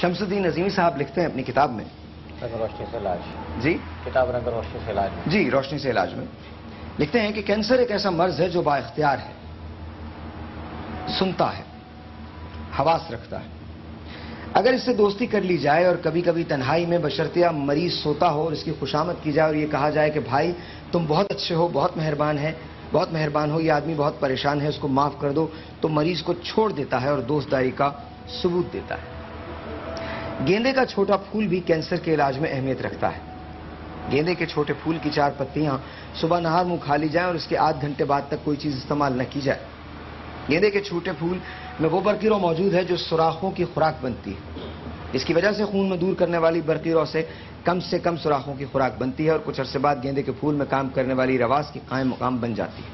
شمس الدین عظیمی صاحب لکھتے ہیں اپنی کتاب میں روشنی سے علاج جی کتاب رنگ روشنی سے علاج جی روشنی سے علاج میں لکھتے ہیں کہ کینسر ایک ایسا مرض ہے جو با اختیار ہے، سنتا ہے، حواس رکھتا ہے۔ اگر اس سے دوستی کر لی جائے اور کبھی کبھی تنہائی میں بشرطیہ مریض سوتا ہو اور اس کی خوشامد کی جائے اور یہ کہا جائے کہ بھائی تم بہت اچھے ہو، بہت مہربان ہو، یہ آدمی بہت پریشان ہے، اس کو معاف کر دو، تو مریض کو چھوڑ دیتا ہے اور دوست داری کا ثبوت دیتا ہے۔ گیندے کا چھوٹا پھول بھی کینسر کے علاج میں اہمیت رکھتا ہے۔ گیندے کے چھوٹے پھول کی 4 پتیاں صبح نہار منہ کھا لی جائیں اور اس کے آدھ گھنٹے بعد تک کوئی چیز استعمال نہ کی جائے۔ گیندے کے چھوٹے پھول میں وہ برقیروں موجود ہے جو سوراخوں کی خوراک بنتی ہے۔ اس کی وجہ سے خون میں دور کرنے والی برقیروں سے کم سوراخوں کی خوراک بنتی ہے اور کچھ عرصے بعد گیندے کے پھول میں کام کرنے والی رواس کی قائم مقام بن جاتی ہے۔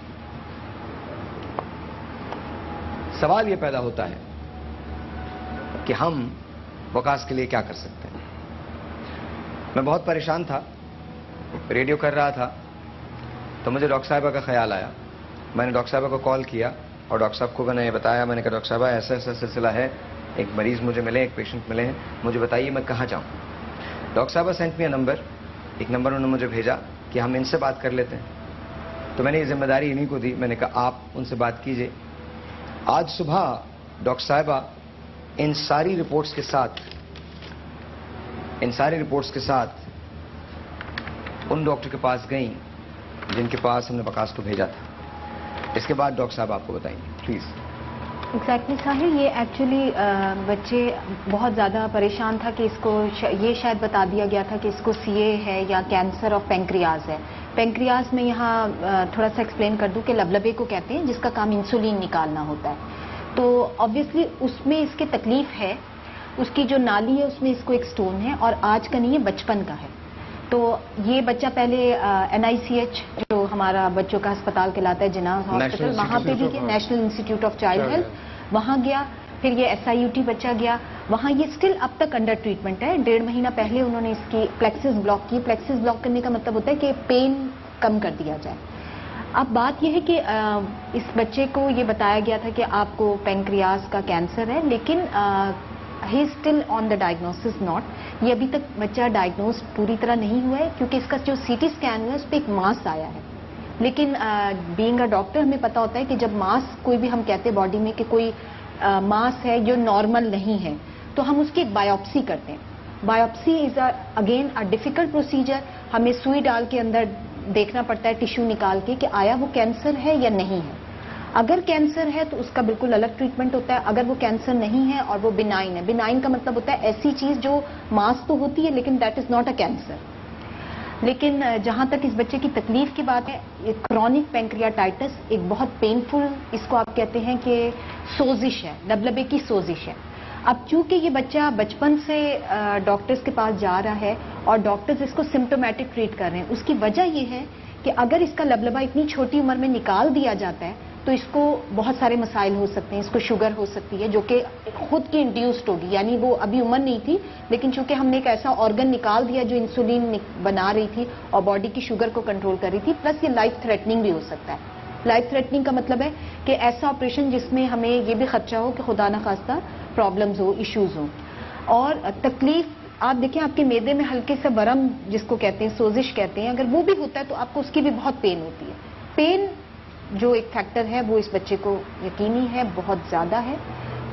سوال یہ پیدا ہوتا ہے کہ ہم وکاس کے لیے کیا کر سکتے ہیں؟ میں بہت پریشان تھا، ریڈیو کر رہا تھا تو مجھے ڈاکٹر صاحبہ کا خیال آیا۔ میں نے ڈاکٹر صاحبہ کو کال کیا اور ڈاکٹر صاحب کو میں نے یہ بتایا، میں نے کہا ڈاکٹر صاحبہ ایسا سلسلہ ہے، ایک مریض مجھے ملے، ایک پیشنٹ ملے ہیں، مجھے بتائیے میں کہاں جاؤں۔ ڈاکٹر صاحبہ سینٹ می ایک نمبر انہوں نے مجھے بھیجا کہ ہم ان سے بات کر لیتے ہیں۔ تو میں نے یہ ذمہ داری انہیں کو دی، میں نے کہا آپ ان سے بات کیجئے۔ آج صبح ڈاکٹر صاحبہ ان ساری رپورٹس کے ساتھ ان ڈاکٹر کے پاس گئیں جن کے پاس ہم نے وکاس کو بھیجا تھا۔ اس کے بعد ڈاکٹر صاحب آپ کو بتائیں گے پلیز۔ ایگزیکٹلی ساحل، یہ ایکچولی بچے بہت زیادہ پریشان تھا کہ اس کو یہ شاید بتا دیا گیا تھا کہ اس کو سی اے ہے یا کینسر آف پینکریاز ہے۔ پینکریاز میں یہاں تھوڑا سا ایکسپلین کر دوں کہ لبلبے کو کہتے ہیں، جس کا کام انسولین نکالنا ہوتا ہے۔ تو آبویسلی اس میں اس کی تکلیف ہے، اس کی جو نالی ہے اس میں اس کو ایک سٹون ہے اور آج کا نہیں ہے، بچپن کا ہے۔ تو یہ بچہ پہلے NICH جو ہمارا بچوں کا ہسپتال کہلاتا ہے، جناح ہاسپٹل، وہاں پہ بھی گیا، national institute of child health, وہاں گیا۔ پھر یہ SIUT بچہ گیا، وہاں یہ سٹل اب تک انڈر ٹریٹمنٹ ہے۔ 1.5 مہینہ پہلے انہوں نے اس کی پلیکسس بلاک کی۔ پلیکسس بلاک کرنے کا مطلب ہوتا ہے کہ پین کم کر دیا جائے۔ اب بات یہ ہے کہ اس بچے کو یہ بتایا گیا تھا کہ آپ کو پینکریاز کا کینسر ہے، لیکن he still on the diagnosis not, یہ ابھی تک بچہ ڈائگنوز پوری طرح نہیں ہوا ہے کیونکہ اس کا جو CT اسکین ہوا ہے اس پہ ایک ماس آیا ہے۔ لیکن بینگ اے ڈاکٹر ہمیں پتا ہوتا ہے کہ جب ماس کوئی بھی ہم کہتے ہیں باڈی میں کہ کوئی ماس ہے جو نارمل نہیں ہے تو ہم اس کی ایک بایوپسی کرتے ہیں۔ Biopsy is again a difficult procedure, ہمیں سوئی ڈال کے اندر دیکھنا پڑتا ہے ٹیشو نکال کے کہ آیا وہ کینسر ہے یا نہیں ہے۔ اگر کینسر ہے تو اس کا بالکل الگ ٹریٹمنٹ ہوتا ہے، اگر وہ کینسر نہیں ہے اور وہ بینائن ہے، بینائن کا مطلب ہوتا ہے ایسی چیز جو ماس تو ہوتی ہے لیکن that is not a cancer. لیکن جہاں تک اس بچے کی تکلیف کی بات ہے، کرونک پینکریاٹائٹس ایک بہت پینفل، اس کو آپ کہتے ہیں کہ سوزش ہے، لبلبے کی سوزش ہے۔ اب چونکہ یہ بچہ بچپن سے ڈاکٹرز کے پاس جا رہا ہے اور ڈاکٹرز اس کو سمپٹومیٹک ٹریٹ کر رہے ہیں، اس کی وجہ یہ ہے کہ اگر اس کا لبلبا اتنی چھوٹی عمر میں نکال دیا جاتا ہے تو اس کو بہت سارے مسائل ہو سکتے ہیں۔ اس کو شوگر ہو سکتی ہے جو کہ خود کی انڈیوسڈ ہوگی، یعنی وہ ابھی عمر نہیں تھی لیکن چونکہ ہم نے ایک ایسا آرگن نکال دیا جو انسولین بنا رہی تھی اور باڈی کی شوگر کو کنٹرول کر رہی تھی، پلس یہ لائف تھریٹننگ بھی ہو سکتا ہے۔ لائف تھریٹننگ کا مطلب ہے کہ ایسا آپریشن جس میں ہمیں یہ بھی خدشہ ہو کہ خدا نخواستہ پرابلمز ہو، ایشوز ہوں۔ اور تکلیف آپ دیکھیں، آپ کے معدے میں ہلکے سے ورم جس کو کہتے ہیں، سوزش کہتے ہیں، اگر وہ بھی ہوتا ہے تو آپ کو اس کی بھی بہت پین ہوتی ہے۔ پین جو ایک فیکٹر ہے وہ اس بچے کو یقینی ہے، بہت زیادہ ہے،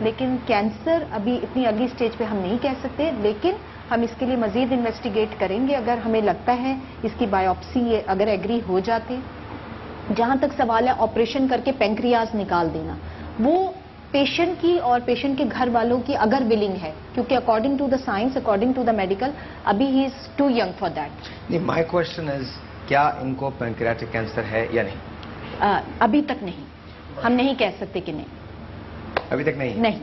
لیکن کینسر ابھی اتنی ارلی سٹیج پہ ہم نہیں کہہ سکتے، لیکن ہم اس کے لیے مزید انویسٹیگیٹ کریں گے اگر ہمیں لگتا ہے اس کی بایوپسی اگر ایگری ہو جاتے۔ جہاں تک سوال ہے آپریشن کر کے پینکریاز نکال دینا، وہ پیشنٹ کی اور پیشنٹ کے گھر والوں کی اگر ولنگ ہے، کیونکہ according to the science, according to the medical, ابھی ہی is too young for that. نہیں، مائی کوشچن از کیا ان کو پینکریاٹک کینسر ہے یا نہیں؟ ابھی تک نہیں، ہم نہیں کہہ سکتے کہ نہیں، ابھی تک نہیں۔ نہیں،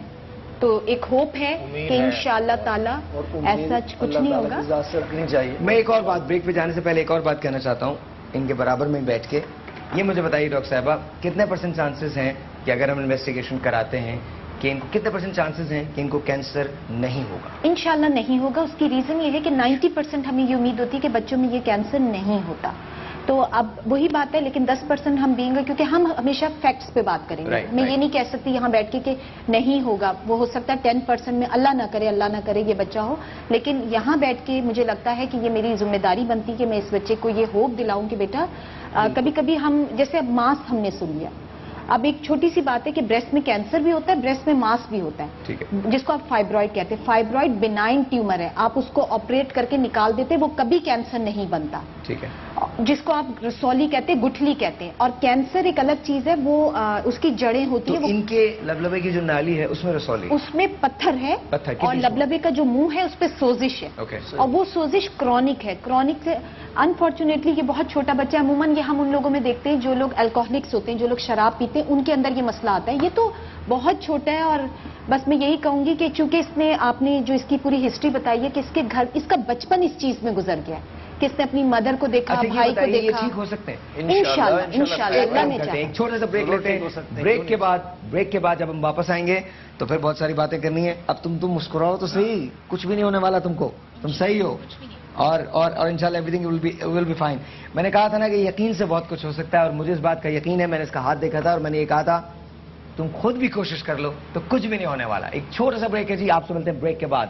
تو ایک ہوپ ہے کہ انشاءاللہ تعالیٰ ایسا کچھ نہیں ہوگا۔ میں ایک اور بات، بریک پہ جانے سے پہلے ایک اور بات کہنا چاہتا ہوں ان کے برابر میں بیٹھ کے، یہ مجھے بتائیے ڈاکٹر صاحبہ، کتنے % چانسز ہیں کہ اگر ہم انویسٹیگیشن کراتے ہیں کہ ان کو کتنے % چانسز ہیں کہ ان کو کینسر نہیں ہوگا؟ انشاءاللہ نہیں ہوگا۔ اس کی ریزن یہ ہے کہ 90% ہمیں یہ امید ہوتی ہے کہ بچوں میں یہ کینسر نہیں ہوتا، تو اب وہی بات ہے، لیکن 10% ہم دیں گے کیونکہ ہم ہمیشہ فیکٹس پہ بات کریں گے. میں یہ نہیں کہہ سکتی یہاں بیٹھ کے کہ نہیں ہوگا، وہ ہو سکتا ہے 10% میں اللہ نہ کرے یہ بچہ ہو، لیکن یہاں بیٹھ کے مجھے لگتا ہے کہ یہ میری ذمہ داری بنتی کہ میں اس بچے کو یہ ہوپ دلاؤں کہ بیٹا کبھی کبھی ہم جیسے اب ماس ہم نے سن لیا، اب ایک چھوٹی سی بات ہے کہ بریسٹ میں کینسر بھی ہوتا ہے، بریسٹ میں ماس بھی ہوتا ہے، جس کو آپ فائبرائڈ کہتے ہیں. فائبرائڈ بینائن ٹیومر ہے، آپ اس کو آپریٹ کر کے نکال دیتے، وہ کبھی کینسر نہیں بنتا. ٹھیک ہے. جس کو آپ رسولی کہتے ہیں، گٹھلی کہتے ہیں، اور کینسر ایک الگ چیز ہے، وہ اس کی جڑیں ہوتی ہیں. ان کے لبلبے کی جو نالی ہے اس میں رسولی، اس میں پتھر ہے، اور لبلبے کا جو منہ ہے اس پہ سوزش ہے، اور وہ سوزش کرونک ہے. کرونک سے انفارچونیٹلی یہ بہت چھوٹا بچہ ہے. عموماً یہ ہم ان لوگوں میں دیکھتے ہیں جو لوگ الکوہلکس ہوتے ہیں، جو لوگ شراب پیتے ہیں، ان کے اندر یہ مسئلہ آتا ہے. یہ تو بہت چھوٹا ہے، اور بس میں یہی کہوں گی کہ چونکہ اس نے آپ نے جو اس کی پوری ہسٹری بتائی ہے کہ اس کے گھر اس کا بچپن اس چیز میں گزر گیا ہے کہ اس نے اپنی مدر کو دیکھا، بھائی کو دیکھا. یہ ٹھیک ہو سکتے ہیں انشاءاللہ اللہ نے چاہا. ایک چھوٹا سا بریک لیتے ہیں. بریک کے بعد جب ہم واپس آئیں گے تو پھر بہت ساری باتیں کرنی ہے. اب تم مسکراؤ تو صحیح، کچھ بھی نہیں ہونے والا تم کو، تم صحیح ہو، اور انشاءاللہ everything will be fine. میں نے کہا تھا نا کہ یقین سے بہت کچھ ہو سکتا ہے، اور مجھے اس بات کا یقین ہے. میں نے اس کا ہاتھ دیکھا تھا اور میں نے یہ کہا تھا تم خود بھی کوشش کر لو تو کچھ بھی نہیں ہونے والا. ایک چھوٹا سا بریک ہے جی، آپ سے ملتے ہیں بریک کے بعد.